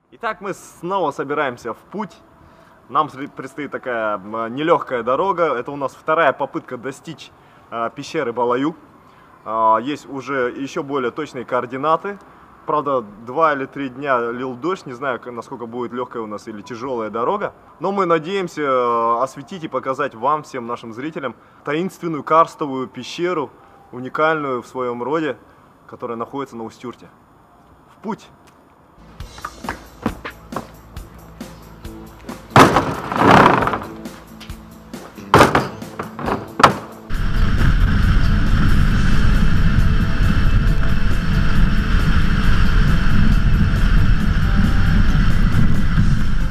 Итак, мы снова собираемся в путь. Нам предстоит такая нелегкая дорога. Это у нас вторая попытка достичь пещеры Балаюк. Есть уже еще более точные координаты. Правда, 2 или 3 дня лил дождь. Не знаю, насколько будет легкая у нас или тяжелая дорога. Но мы надеемся осветить и показать вам, всем нашим зрителям, таинственную карстовую пещеру, уникальную в своем роде, которая находится на Устюрте. В путь!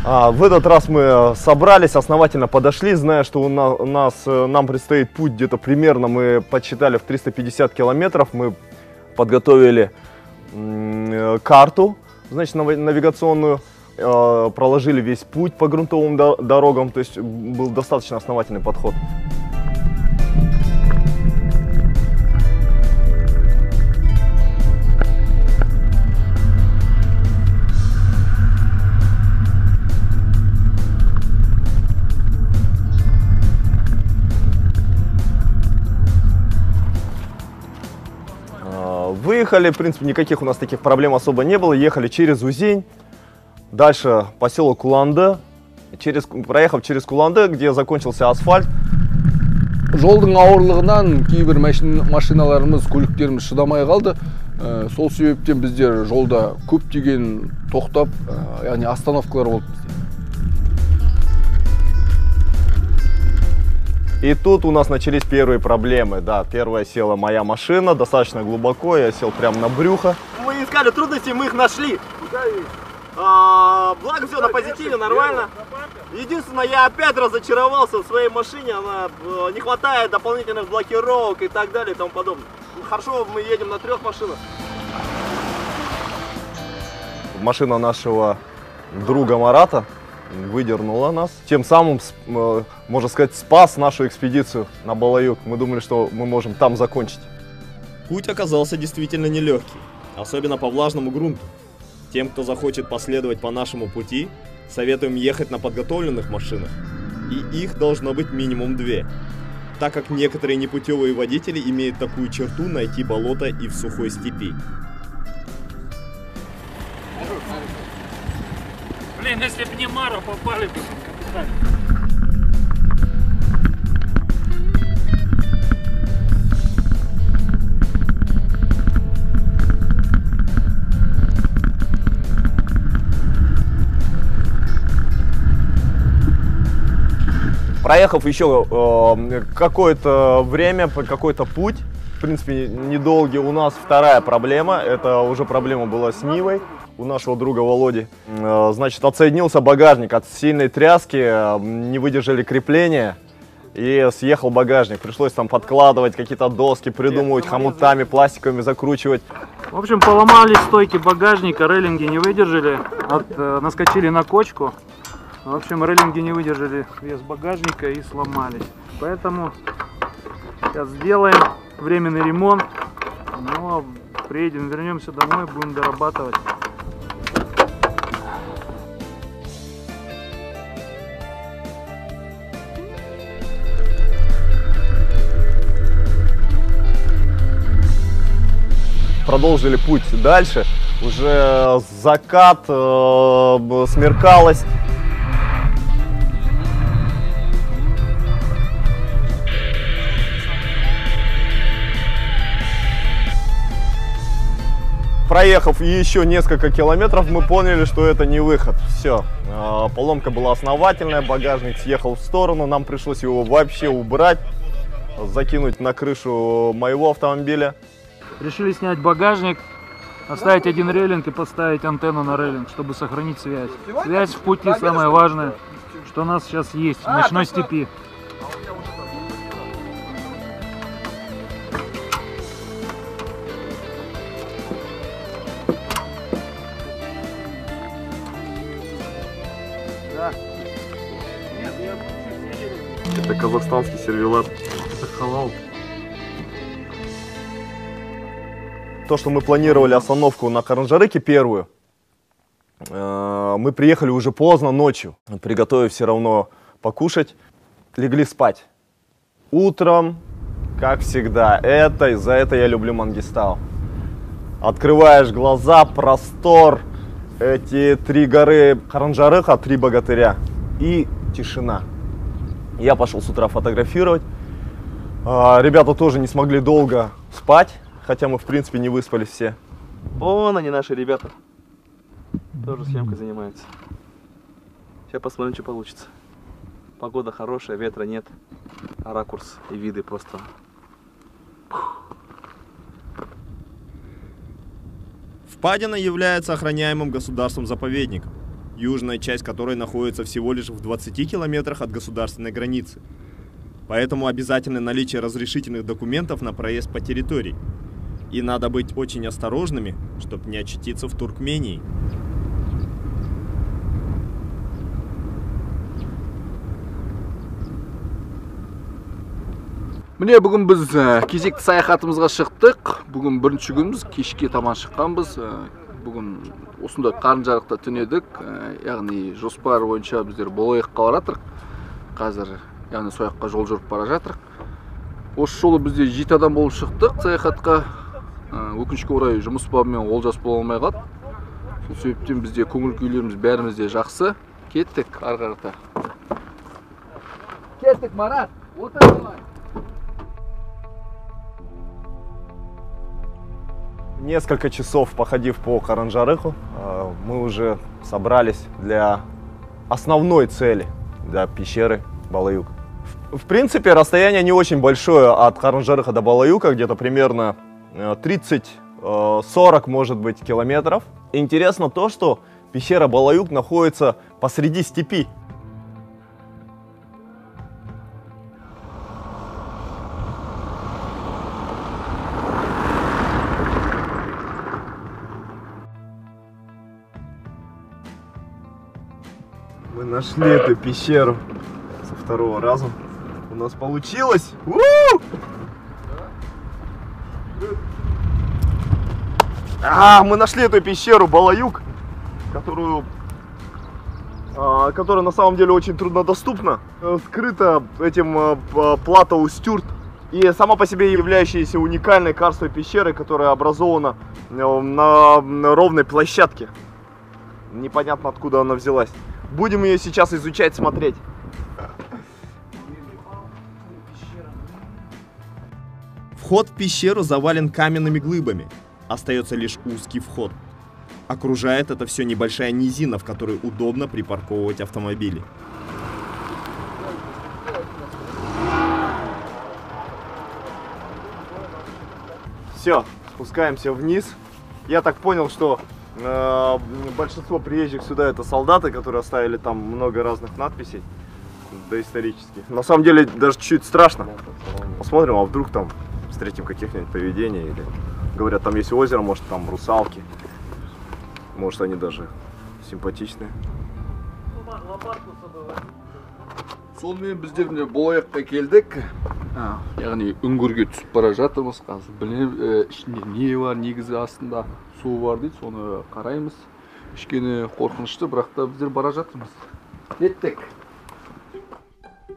В этот раз мы собрались, основательно подошли, зная, что нам предстоит путь где-то примерно, мы подсчитали, в 350 километров. Мы подготовили карту, значит, навигационную, проложили весь путь по грунтовым дорогам, то есть был достаточно основательный подход. Выехали, в принципе, никаких у нас таких проблем особо не было. Ехали через Узень, дальше поселок Куланды, проехав через Куланды, где закончился асфальт. Жолдың ауырлығынан кейбір машиналарымыз, көліктеріміз шыдамай қалды. Сол себептен біздер жолда көптеген тоқтап, яғни остановкалар болды бізде. И тут у нас начались первые проблемы. Да, первая села моя машина, достаточно глубоко, я сел прямо на брюхо. Мы искали трудности, мы их нашли. Благо все на позитиве, нормально. Единственное, я опять разочаровался в своей машине, не хватает дополнительных блокировок и так далее и тому подобное. Хорошо, мы едем на 3 машинах. Машина нашего друга Марата выдернула нас. Тем самым, можно сказать, спас нашу экспедицию на Балаюк. Мы думали, что мы можем там закончить. Путь оказался действительно нелегкий, особенно по влажному грунту. Тем, кто захочет последовать по нашему пути, советуем ехать на подготовленных машинах. И их должно быть минимум 2, так как некоторые непутевые водители имеют такую черту найти болото и в сухой степи. Блин, если бы не Мара, попали бы капитально. Проехав еще какое-то время, какой-то путь, в принципе, недолгий, у нас вторая проблема. Это уже проблема была с Нивой у нашего друга Володи. Значит, отсоединился багажник от сильной тряски, не выдержали крепления и съехал багажник. Пришлось там подкладывать какие-то доски, придумывать, хомутами, пластиковыми закручивать. В общем, поломались стойки багажника, рейлинги не выдержали, наскочили на кочку. В общем, рейлинги не выдержали вес багажника и сломались. Поэтому сейчас сделаем временный ремонт. Но приедем, вернемся домой, будем дорабатывать. Продолжили путь дальше. Уже закат, смеркалось. Проехав еще несколько километров, мы поняли, что это не выход. Все, поломка была основательная, багажник съехал в сторону, нам пришлось его вообще убрать, закинуть на крышу моего автомобиля. Решили снять багажник, оставить один рейлинг и поставить антенну на рейлинг, чтобы сохранить связь. Связь в пути самое важное, что у нас сейчас есть в ночной степи. Это казахстанский сервелат. Это халал. То, что мы планировали остановку на Каранжарыке первую, Мы приехали уже поздно ночью, приготовив все равно покушать, легли спать. Утром, как всегда, за это я люблю Мангистау. Открываешь глаза, простор, эти 3 горы Харанжарыха, 3 богатыря и тишина. Я пошел с утра фотографировать. Ребята тоже не смогли долго спать, хотя мы в принципе не выспались все. Вон они, наши ребята. Тоже съемкой занимаются. Сейчас посмотрим, что получится. Погода хорошая, ветра нет. А ракурс и виды просто... Впадина является охраняемым государством-заповедником, южная часть которой находится всего лишь в 20 километрах от государственной границы. Поэтому обязательно наличие разрешительных документов на проезд по территории. И надо быть очень осторожными, чтобы не очутиться в Туркмении. Міне бүгін біз кезекті саяхатымызға шықтық. Бүгін бірінші күніміз, кешке таман шыққанбыз. Бүгін осында Қарынжарықта түнедік. Яғни жоспар бойынша біздер Балайыққа баратырық. Қазір яғни сояққа жол жүріп бара жатырық. Осы жолы бізде 7 адам болып шықтық саяхатқа. Өкінішке орай жұмыс бабымен олжас бола алмай қалды. Сол себептен бізде көңіл күйлеріміз бәрімізде жақсы. Кеттік ары қарата. Кеттік, Марат. Отыр давай. Несколько часов походив по Харанжарыху, мы уже собрались для основной цели, для пещеры Балаюк. В принципе, расстояние не очень большое от Харанжарыха до Балаюка, где-то примерно 30-40, может быть, километров. Интересно то, что пещера Балаюк находится посреди степи. Мы нашли эту пещеру со 2-го раза. У нас получилось! Мы нашли эту пещеру Балаюк, которая на самом деле очень труднодоступна. Скрыта этим плато Устюрт. И сама по себе являющаяся уникальной карстовой пещерой, которая образована на ровной площадке. Непонятно, откуда она взялась. Будем ее сейчас изучать, смотреть. Вход в пещеру завален каменными глыбами. Остается лишь узкий вход. Окружает это все небольшая низина, в которой удобно припарковывать автомобили. Все, спускаемся вниз. Я так понял, что большинство приезжих сюда это солдаты, которые оставили там много разных надписей доисторических. На самом деле даже чуть страшно. Посмотрим, а вдруг там встретим каких-нибудь поведений. Или говорят, там есть озеро, может там русалки. Может они даже симпатичные. Сонымен біздер міне Балайыққа келдік. Яғни үңгірге түсіп бара жатырмыз. Қазір білем ішінде не бар, негізі астында су бар дейді, соны қараймыз. Кішкене қорқынышты, бірақ та біздер бара жатырмыз. Кеттік.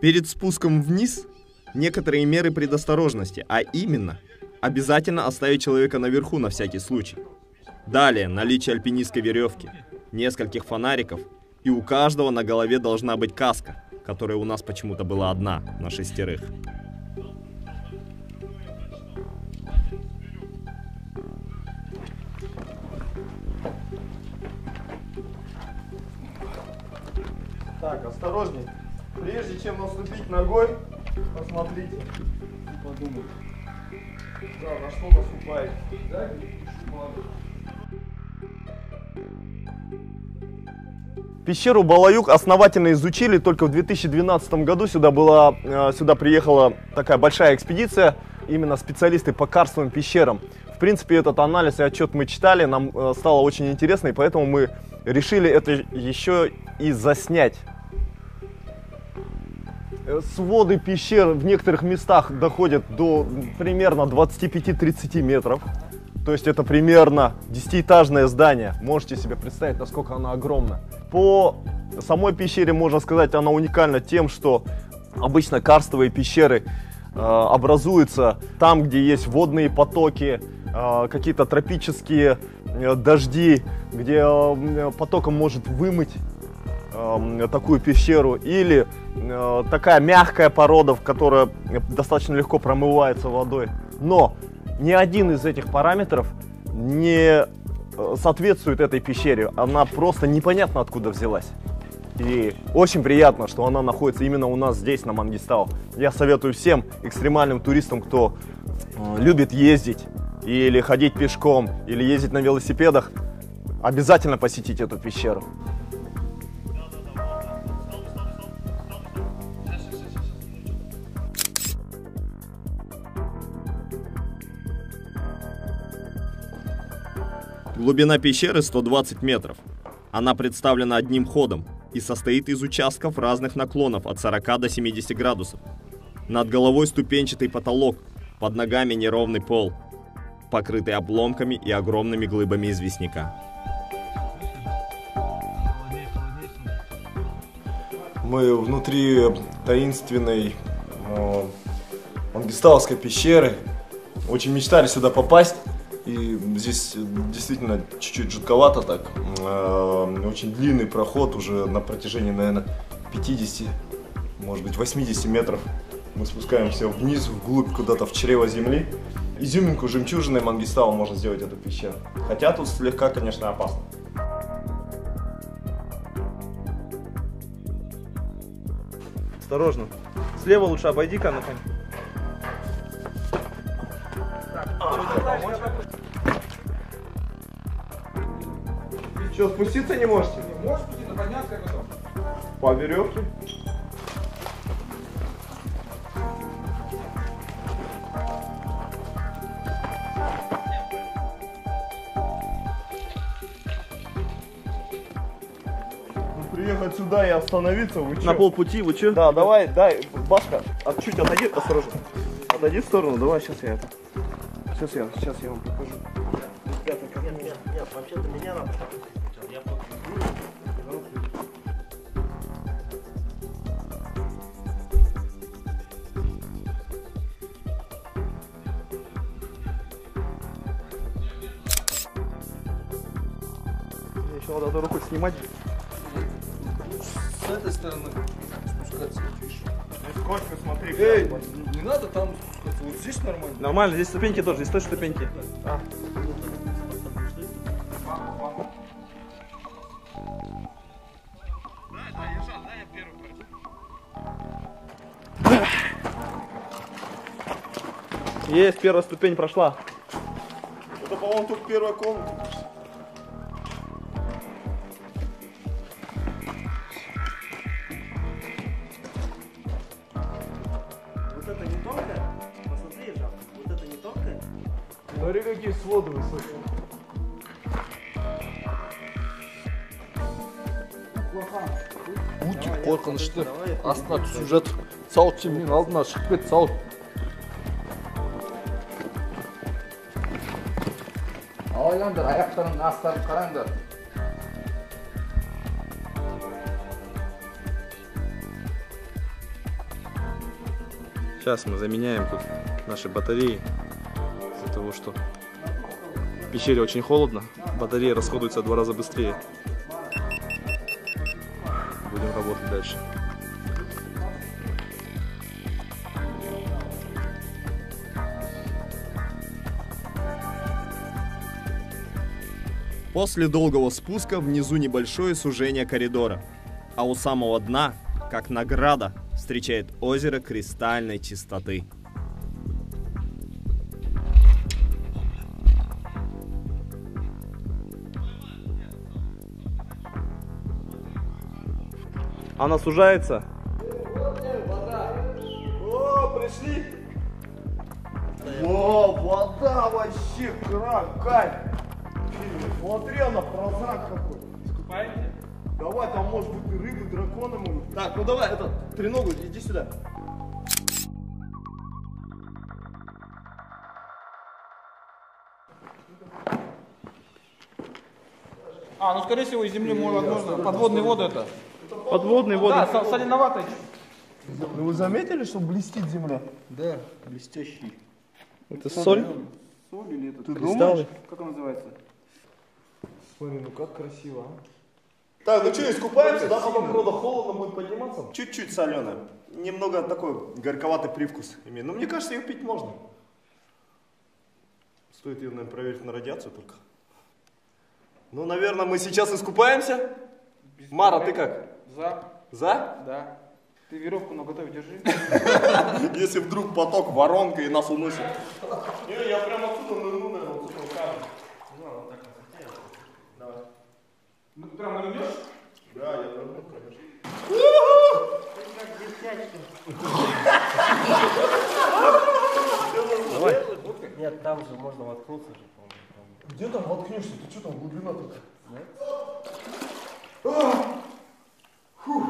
Перед спуском вниз некоторые меры предосторожности, а именно обязательно оставить человека наверху на всякий случай. Далее наличие альпинистской веревки, нескольких фонариков, и у каждого на голове должна быть каска, которая у нас почему-то была одна на 6. Так, осторожней. Прежде чем наступить ногой, посмотрите и подумайте. Да, на что наступаете. Да? Пещеру Балаюк основательно изучили только в 2012 году. Сюда приехала такая большая экспедиция, именно специалисты по карстовым пещерам. В принципе, этот анализ и отчет мы читали, нам стало очень интересно, и поэтому мы решили это еще и заснять. Своды пещер в некоторых местах доходят до примерно 25-30 метров. То есть это примерно 10-этажное здание. Можете себе представить, насколько оно огромно. По самой пещере можно сказать, она уникальна тем, что обычно карстовые пещеры образуются там, где есть водные потоки, какие-то тропические дожди, где потоком может вымыть такую пещеру, или такая мягкая порода, которая достаточно легко промывается водой. Но ни один из этих параметров не соответствует этой пещере. Она просто непонятно откуда взялась. И очень приятно, что она находится именно у нас здесь, на Мангистау. Я советую всем экстремальным туристам, кто любит ездить, или ходить пешком, или ездить на велосипедах, обязательно посетить эту пещеру. Глубина пещеры 120 метров. Она представлена одним ходом и состоит из участков разных наклонов от 40 до 70 градусов. Над головой ступенчатый потолок, под ногами неровный пол, покрытый обломками и огромными глыбами известняка. Мы внутри таинственной Мангистауской пещеры. Очень мечтали сюда попасть. И здесь действительно чуть-чуть жутковато так. Очень длинный проход уже на протяжении, наверное, 50, может быть, 80 метров. Мы спускаемся вниз, вглубь, куда-то в чрево земли. Изюминку, жемчужиной Мангистау можно сделать эту пещеру. Хотя тут слегка, конечно, опасно. Осторожно. Слева лучше обойди-ка, ну-ка. Что, спуститься не можете? Не можешь спуститься, подняться как потом? По веревке. Приехать сюда и остановиться, вы На полпути, вы че? Да, давай, дай, Башка, чуть отойди, осторожно. Отойди в сторону, давай, сейчас я вам покажу. Нет, вообще-то меня надо. Я еще надо одной рукой снимать. С этой стороны спускаться. Сколько, смотри. Эй, не надо там спускаться, вот здесь нормально. Нормально, здесь ступеньки тоже, здесь тоже ступеньки. Есть, первая ступень прошла. Это, по-моему, тут первая комната. Вот это не тонкое? Посмотри, Жак, вот это не тонкое? Смотри, какие своды высокие. Өте қорқынышты. Астына түсіп жатыр. Сауыт менің алдымнан шығып кетті сауыт. Алайлаңдар, аяқтарыңның астарын қараңдар. Сейчас мы заменяем тут наши батареи. Из-за того, что в пещере очень холодно, батареи расходуются в 2 раза быстрее. Будем работать дальше. После долгого спуска внизу небольшое сужение коридора, а у самого дна, как награда, встречает озеро кристальной чистоты. Она сужается. О, пришли! О, вода вообще кайф! Смотри, она прозрак какой. Скупаете? Давай, там может быть рыбы, драконы могут. Так, ну давай, треногу, иди сюда. А, ну скорее всего из земли возможно. Подводные воды это. Подводные воды. Да, соленоватый. Ну вы заметили, что блестит земля? Да, блестящий. Это соль? Соль или это? Ты Кристаллы? думаешь? Как он называется? Смотри, ну как красиво, а. Так, ну что, искупаемся, да? Потом, правда, холодно будет подниматься. Чуть-чуть соленая. Немного такой горьковатый привкус имеет. Но мне кажется, ее пить можно. Стоит ее, наверное, проверить на радиацию только. Ну, наверное, мы сейчас искупаемся. Мара, ты как? За. За? Да. Ты веревку наготове держи. Если вдруг поток, воронка и нас уносит. Не, я прям отсюда нырну, наверное, вот с этого камня. Давай. Ну ты прям нырнешь? Да, я нырну, конечно. Нет, там же можно воткнуться же, по-моему. Где там воткнешься? Ты что там, глубина такая?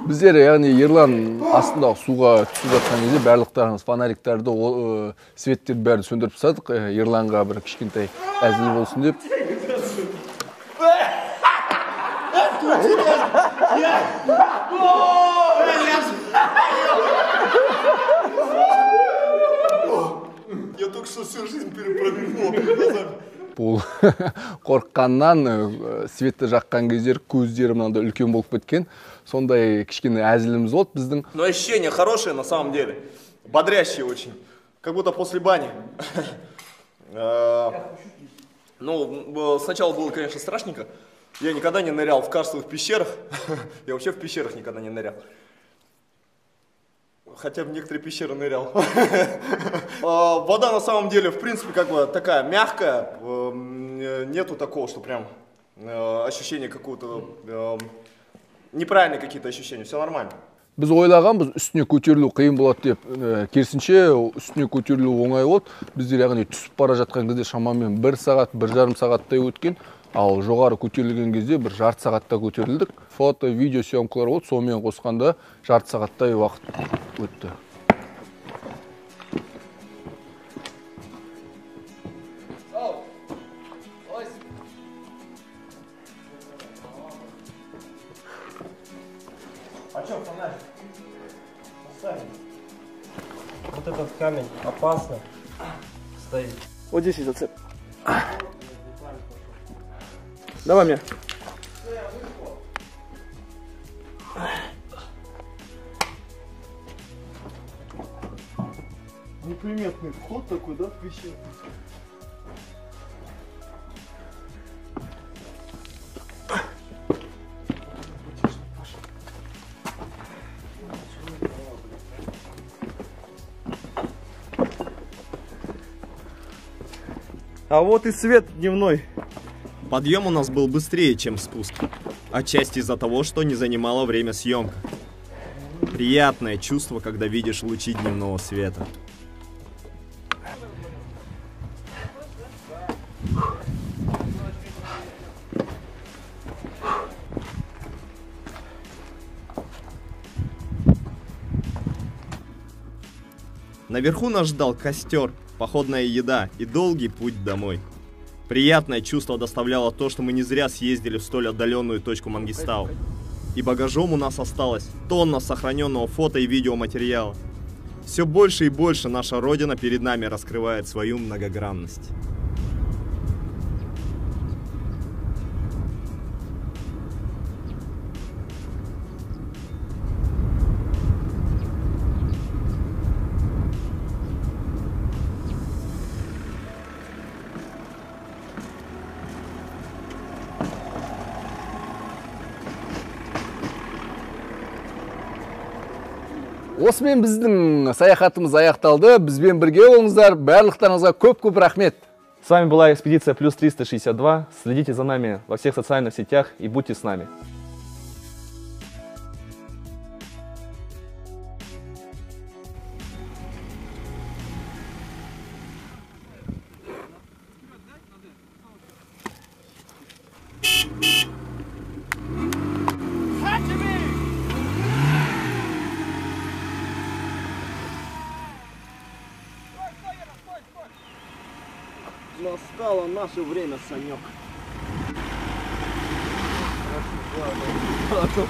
Біздер, яғни ерлан астындағы суға түсіп жатқан кезде барлықтарыңыз фонариктерді, светтерді бәрін сөндіріп тастадық. Ерланға бір кішкентай әзіл болсын деп. Я только что всю жизнь перепровернул перед глазами. Бұл қорыққаннан светті жаққан кездер көздері мынандай үлкен болып кеткен. Сондай кішкене әзіліміз болды біздің. Но ощущение хорошее на самом деле. Бодрящее очень. Как будто после бани. Ну, сначала было, конечно, страшненько. Я никогда не нырял в карстовых пещерах. Я вообще в пещерах никогда не нырял. Хотя в некоторые пещеры нырял. Вода на самом деле, в принципе, как бы такая мягкая. Нету такого, что прям ощущение какого-то... Неправильные какие-то ощущения. Все нормально. Біз ойлағанбыз, үстіне көтерілу қиын болады деп, керісінше үстіне көтерілу оңай болды. Біздер яғни түсіп бара жатқан кезде шамамен 1 сағат, 1,5 сағаттай өткен. Ал жоғары көтерілген кезде бір жарты сағатта көтерілдік. Фото, видео съемкалар болды, сонымен қосқанда жарты сағаттай уақыт өтті. А что, фонарик? Оставим. Вот этот камень опасно стоит. Вот здесь есть зацеп. Давай мне. Неприметный вход такой, да, в пещеру? А вот и свет дневной. Подъем у нас был быстрее, чем спуск. Отчасти из-за того, что не занимало время съемка. Приятное чувство, когда видишь лучи дневного света. Наверху нас ждал костер, походная еда и долгий путь домой. Приятное чувство доставляло то, что мы не зря съездили в столь отдаленную точку Мангистау. И багажом у нас осталось тонна сохраненного фото и видеоматериала. Все больше и больше наша Родина перед нами раскрывает свою многогранность. Осымен біздің саяхатымыз аяқталды. Бізбен бірге болыңыздар. Барлықтарыңызға көп-көп рахмет. С вами была экспедиция Плюс 362. Следите за нами во всех социальных сетях и будьте с нами. Настало наше время, Санек. Ладно.